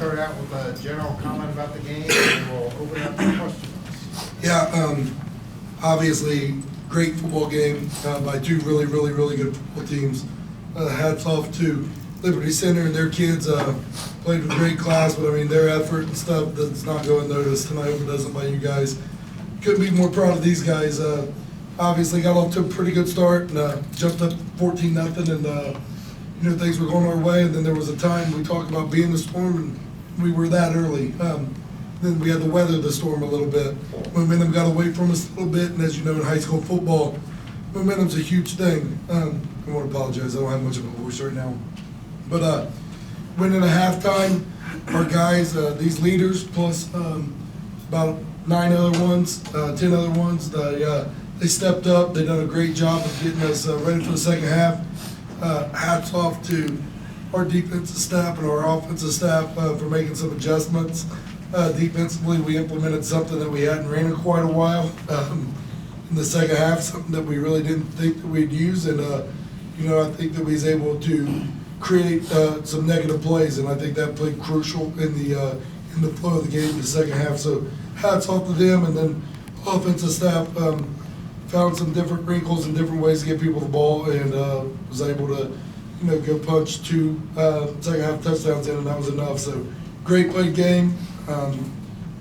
start out with a general comment about the game, and we'll open it up to questions. Yeah, obviously, great football game by two really good football teams. Hats off to Liberty Center and their kids. Played with great class, but I mean, their effort and stuff does not go unnoticed, and I hope it doesn't by you guys. Couldn't be more proud of these guys. Obviously, got off to a pretty good start and jumped up 14-0, and things were going our way. And then there was a time we talked about being the storm, and we were that early. Then we had to weather the storm a little bit. Momentum got away from us a little bit, and as you know, in high school football, momentum's a huge thing. I want to apologize. I don't have much of a voice right now. But winning at halftime, our guys, these leaders, plus about 10 other ones, they stepped up. They done a great job of getting us ready for the second half. Hats off to our defensive staff and our offensive staff for making some adjustments. Defensively, we implemented something that we hadn't ran in quite a while in the second half, something that we really didn't think that we'd use. And, I think that we was able to create some negative plays, and I think that played crucial in the flow of the game in the second half. So hats off to them, and then offensive staff found some different wrinkles and different ways to get people the ball, and was able to, go punch two second half touchdowns in, and that was enough. So great played game.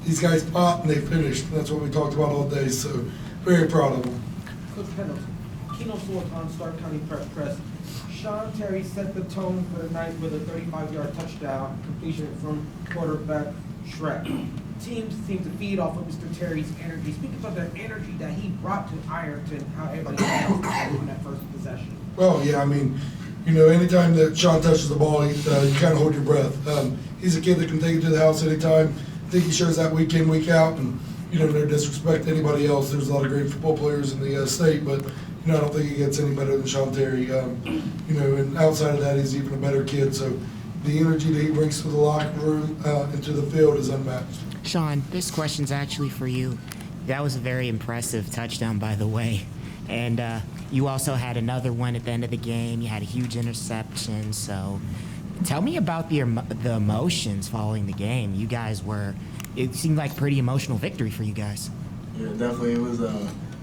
These guys popped and they finished. That's what we talked about all day. So very proud of them. Coach Pendles, Keno Sultan, Stark County Press. Sean Terry set the tone for the night with a 35-yard touchdown completion from quarterback Shrek. Teams seem to feed off of Mr. Terry's energy. Speak about that energy that he brought to Ironton, how everybody felt on that first possession. Well, yeah, I mean, anytime that Sean touches the ball, you kind of hold your breath. He's a kid that can take it to the house anytime. I think he shows that week in, week out, and no disrespect to anybody else. There's a lot of great football players in the state, but I don't think he gets any better than Sean Terry. And outside of that, he's even a better kid. So the energy that he brings to the locker room and to the field is unmatched. Sean, this question's actually for you. That was a very impressive touchdown, by the way. And you also had another one at the end of the game. You had a huge interception. So tell me about the emotions following the game. You guys it seemed like a pretty emotional victory for you guys. Yeah, definitely. It was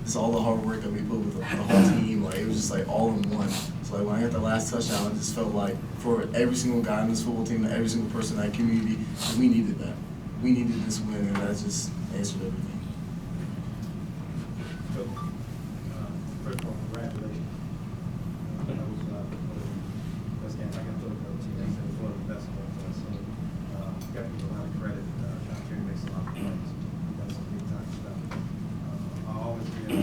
just all the hard work that we put with the whole team. Like, it was just like all in one. So like when I got the last touchdown, it just felt like for every single guy in this football team, every single person in that community, we needed that. We needed this win, and that just answered everything. First of all, congratulations. That was best game. I can throw it to you. It was one of the best ones. So got to give a lot of credit. Sean Terry makes a lot of plays. He does some big time stuff. I always give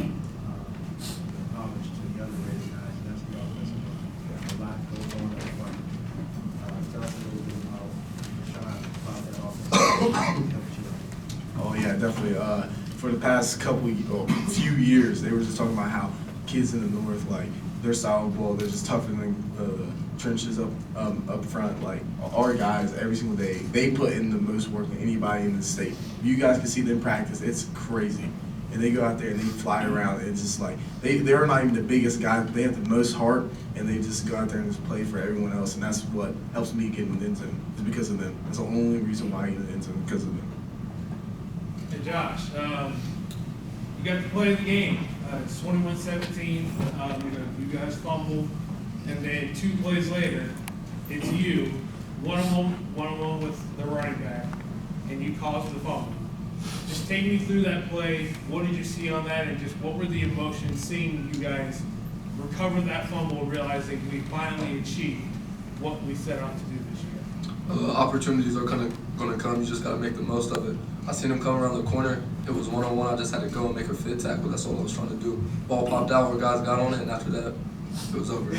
homage to the underrated guys. That's the offensive line. A lot goes on that front. Tell us a little bit about Sean, about that offensive. Oh yeah, definitely. For the past few years, they were just talking about how kids in the north, like their style of ball, they're just tougher than the trenches up front. Like our guys, every single day, they put in the most work than anybody in the state. If you guys can see them practice, it's crazy. And they go out there and they fly around. It's just like they're not even the biggest guys, but they have the most heart, and they just go out there and just play for everyone else. And that's what helps me get in the end zone. It's because of them. That's the only reason why I get in the end zone, because of them. Hey Josh, you got the play of the game. It's 21-17. You guys fumbled, and then 2 plays later, it's you, one-on-one with the running back, and you caused the fumble. Just taking you through that play, what did you see on that, and just what were the emotions seeing you guys recover that fumble, realizing we finally achieved what we set out to do this year? Opportunities are going to come. You just got to make the most of it. I seen him come around the corner. It was one-on-one. I just had to go and make a fit tackle. That's all I was trying to do. Ball popped out where guys got on it, and after that, it was over.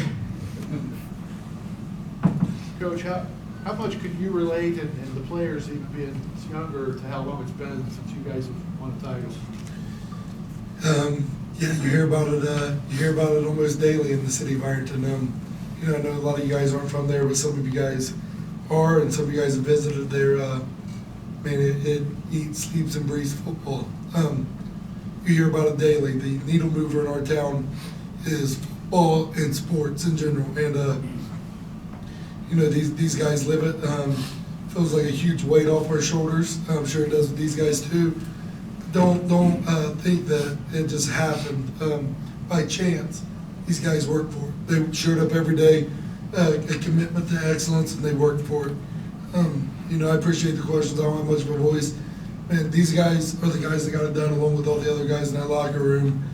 Coach, how much could you relate, and the players even being younger, to how long it's been since you guys have won a title? Yeah, you hear about it. You hear about it almost daily in the city of Ironton. I know a lot of you guys aren't from there, but some of you guys are, and some of you guys have visited there. It eats, sleeps, and breathes football. You hear about it daily. The needle mover in our town is football and sports in general, and these guys live it. feels like a huge weight off our shoulders. I'm sure it does with these guys too. Don't think that it just happened by chance. These guys worked for it. They showed up every day, a commitment to excellence, and they worked for it. I appreciate the questions. I don't have much of a voice. Man, these guys are the guys that got it done along with all the other guys in that locker room.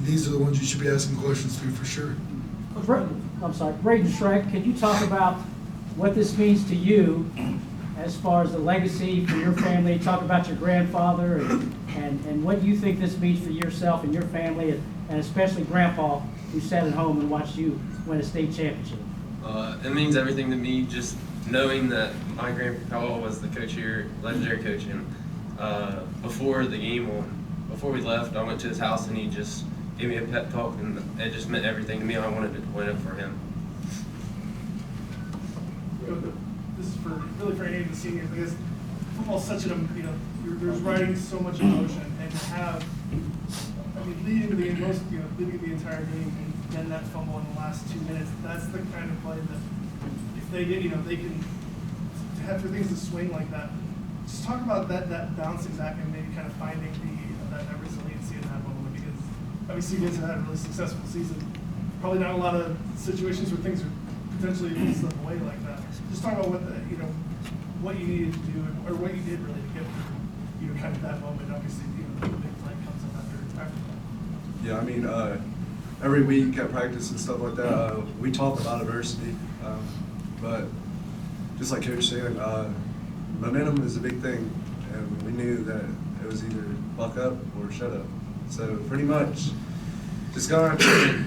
These are the ones you should be asking questions to for sure. Braden Shrek, can you talk about what this means to you as far as the legacy for your family? Talk about your grandfather and what you think this means for yourself and your family, and especially Grandpa, who sat at home and watched you win a state championship. It means everything to me, just knowing that my grandpa was the coach here, legendary coach, and before the game before we left, I went to his house and he just gave me a pep talk, and it just meant everything to me. I wanted to win it for him. This is really for any of the seniors, because football's such an, there's riding so much emotion, and to have, leading to the game, leading the entire game, and then that fumble in the last 2 minutes, that's the kind of play that if they get, they can, to have for things to swing like that. Just talk about that bouncing back and maybe kind of finding that resiliency in that moment, because obviously you guys have had a really successful season. Probably not a lot of situations where things are potentially slip away like that. Just talk about what you needed to do, or what you did really to get through, kind of that moment. Obviously, the big play comes up after that. Yeah, every week at practice and stuff like that, we talk about adversity, but just like Coach said, momentum is a big thing, and we knew that it was either buck up or shut up. So pretty much, just going out there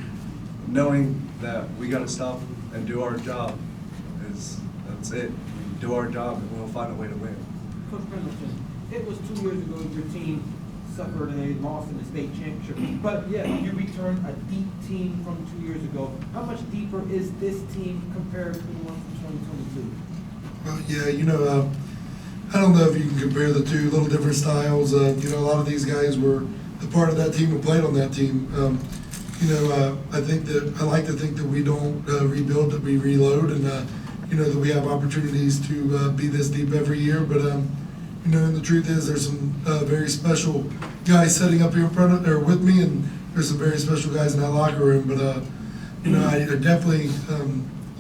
knowing that we got to stop and do our job. That's it. We do our job, and we'll find a way to win. Coach Pendleton, it was 2 years ago your team suffered a loss in the state championship, but yeah, you returned a deep team from 2 years ago. How much deeper is this team compared to the one from 2022? I don't know if you can compare the two, little different styles. A lot of these guys were a part of that team and played on that team. I like to think that we don't rebuild, that we reload, and that we have opportunities to be this deep every year. But and the truth is, there's some very special guys sitting up here in front of, or with me, and there's some very special guys in that locker room. But I definitely,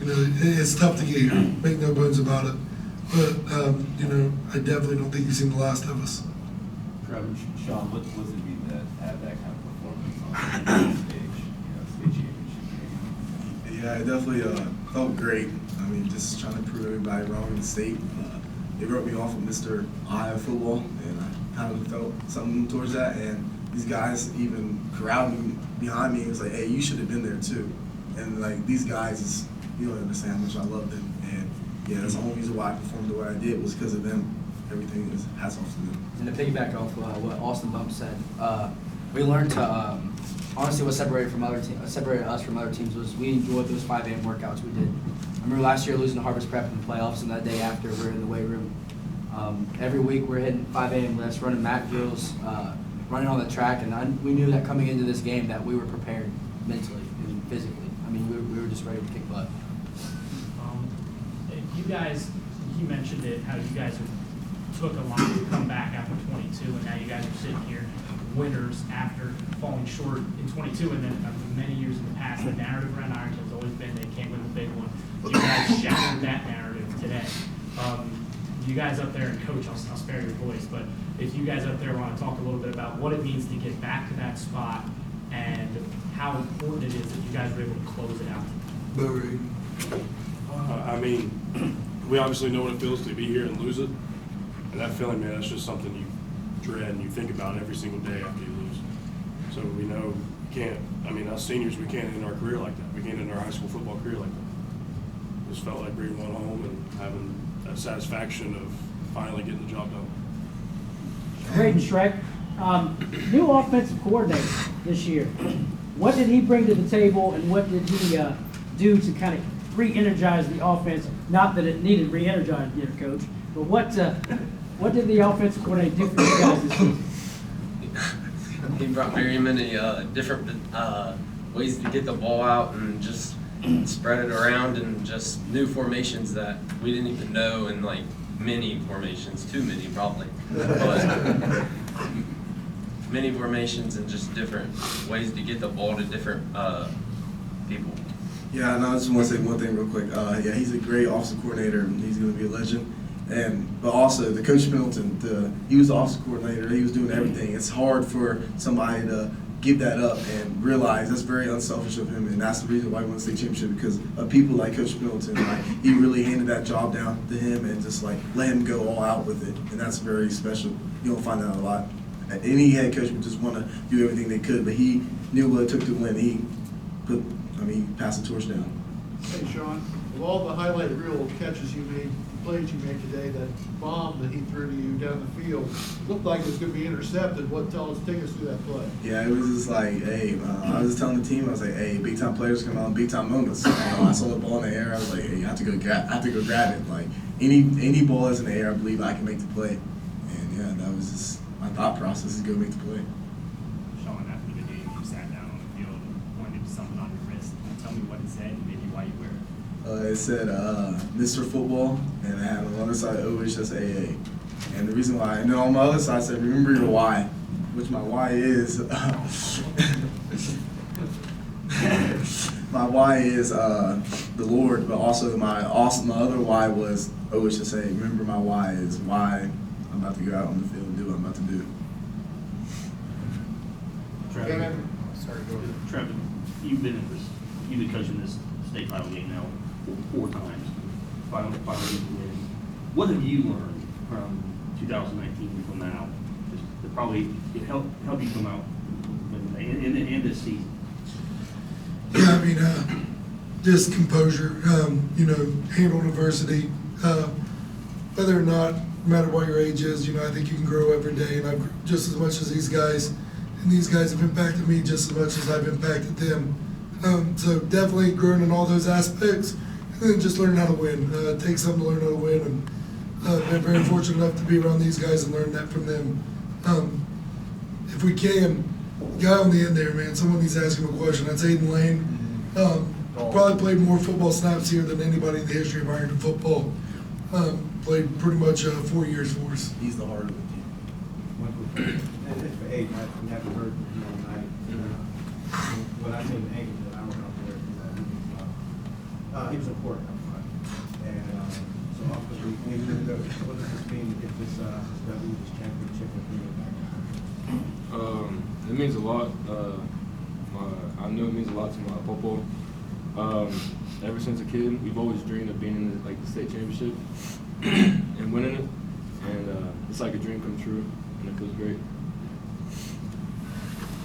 it's tough to get here. Make no bones about it. But I definitely don't think you've seen the last of us. Sean, what does it mean to have that kind of performance on the stage, state championship game? Yeah, it definitely felt great. Just trying to prove everybody wrong in the state. They wrote me off of Mr. Ohio football, and I kind of felt something towards that. And these guys even corralled me behind me. It was like, hey, you should have been there too. And these guys, you don't understand how much I love them. And yeah, that's the only reason why I performed the way I did was because of them. Everything is hats off to them. And to piggyback off what Austin Bump said, we learned to honestly what separated us from other teams was we enjoyed those 5 a.m. workouts we did. I remember last year losing to Harvest Prep in the playoffs, and that day after we're in the weight room. Every week we're hitting 5 a.m. lifts, running mat drills, running on the track, and we knew that coming into this game that we were prepared mentally and physically. We were just ready to kick butt. You guys, he mentioned it, how you guys took a lot to come back after 22, and now you guys are sitting here winners after falling short in 22, and then many years in the past, the narrative around Ironton has always been they can't win the big one. You guys shattered that narrative today. You guys up there, and Coach, I'll spare your voice, but if you guys up there want to talk a little bit about what it means to get back to that spot and how important it is that you guys were able to close it out. We obviously know what it feels to be here and lose it. And that feeling, man, that's just something you dread and you think about every single day after you lose. So we know we can't, us seniors, we can't end our career like that. We can't end our high school football career like that. Just felt like bringing one home and having that satisfaction of finally getting the job done. Braden Shrek, new offensive coordinator this year. What did he bring to the table, and what did he do to kind of re-energize the offense? Not that it needed re-energized yet, Coach, but what did the offensive coordinator do for you guys this season? He brought very many different ways to get the ball out, and just spread it around and just new formations that we didn't even know, and like many formations, too many probably, but many formations and just different ways to get the ball to different people. Yeah, and I just want to say one thing real quick. Yeah, he's a great offensive coordinator, and he's going to be a legend. But also, the Coach Middleton, he was the offensive coordinator. He was doing everything. It's hard for somebody to give that up and realize that's very unselfish of him, and that's the reason why he won the state championship, because of people like Coach Middleton. Like, he really handed that job down to him and just like let him go all out with it, and that's very special. You don't find that a lot. Any head coach would just want to do everything they could, but he knew what it took to win. He passed the torch down. Hey, Sean, of all the highlight reel catches you made, plays you made today, that bomb that he threw to you down the field looked like it was going to be intercepted. Take us through that play. Yeah, it was just like, hey, I was just telling the team, I was like, hey, big time players come out, big time moments. I saw the ball in the air, I was like, hey, I have to go grab it. Like any ball that's in the air, I believe I can make the play. And yeah, that was just my thought process, is go make the play. Sean, after the game, you sat down on the field and pointed to something on your wrist. Tell me what it said and maybe why you wear it. It said Mr. Football, and I had on the other side OHSAA. And the reason why, and then on my other side I said, remember your why, which my why is, my why is the Lord, but also my other why was OHSAA. Remember my why is why I'm about to go out on the field and do what I'm about to do. Trevor, you've been coaching this state title game now four times. Finally win. What have you learned from 2019 till now? Just to probably help you come out in this season. Yeah, I mean, just composure. Handle adversity. Whether or not, no matter what your age is, I think you can grow every day, and I've just as much as these guys, and these guys have impacted me just as much as I've impacted them. So definitely growing in all those aspects, and then just learning how to win. It takes something to learn how to win, and been very fortunate enough to be around these guys and learn that from them. If we can, guy on the end there, man, someone needs to ask him a question. That's Aiden Lane. Probably played more football snaps here than anybody in the history of Ironton football. Played pretty much 4 years for us. He's the heart of the team. And it's for Aiden, we haven't heard from him all night. When I say the ankle, I don't know where he was important up front. And so obviously, what does this mean to get this W, this championship, and bring it back? It means a lot. I know it means a lot to my football. Ever since a kid, we've always dreamed of being in the state championship and winning it. And it's like a dream come true, and it feels great.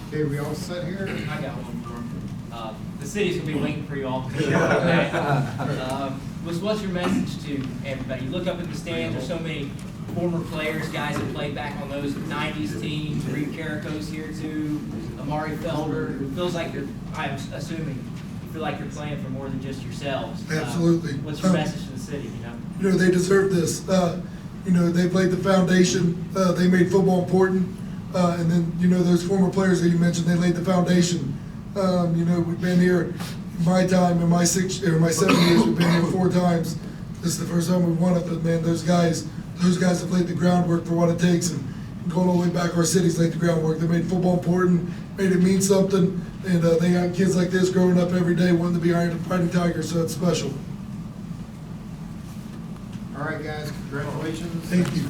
Okay, we all set here? I got one more. The city's gonna be waiting for you all. What's your message to everybody? You look up at the stands, there's so many former players, guys that played back on those 90s teams. Reed Carrico's here too, Amari Felder. It feels like I'm assuming, you feel like you're playing for more than just yourselves. Absolutely. What's your message to the city, They deserve this. They played the foundation. They made football important. And then, those former players that you mentioned, they laid the foundation. We've been here in my time, in my 7 years, we've been here 4 times. This is the first time we've won it, but man, those guys have laid the groundwork for what it takes, and going all the way back, our cities laid the groundwork. They made football important, made it mean something, and they got kids like this growing up every day wanting to be Ironton Fighting Tigers, so it's special. All right, guys, congratulations. Thank you.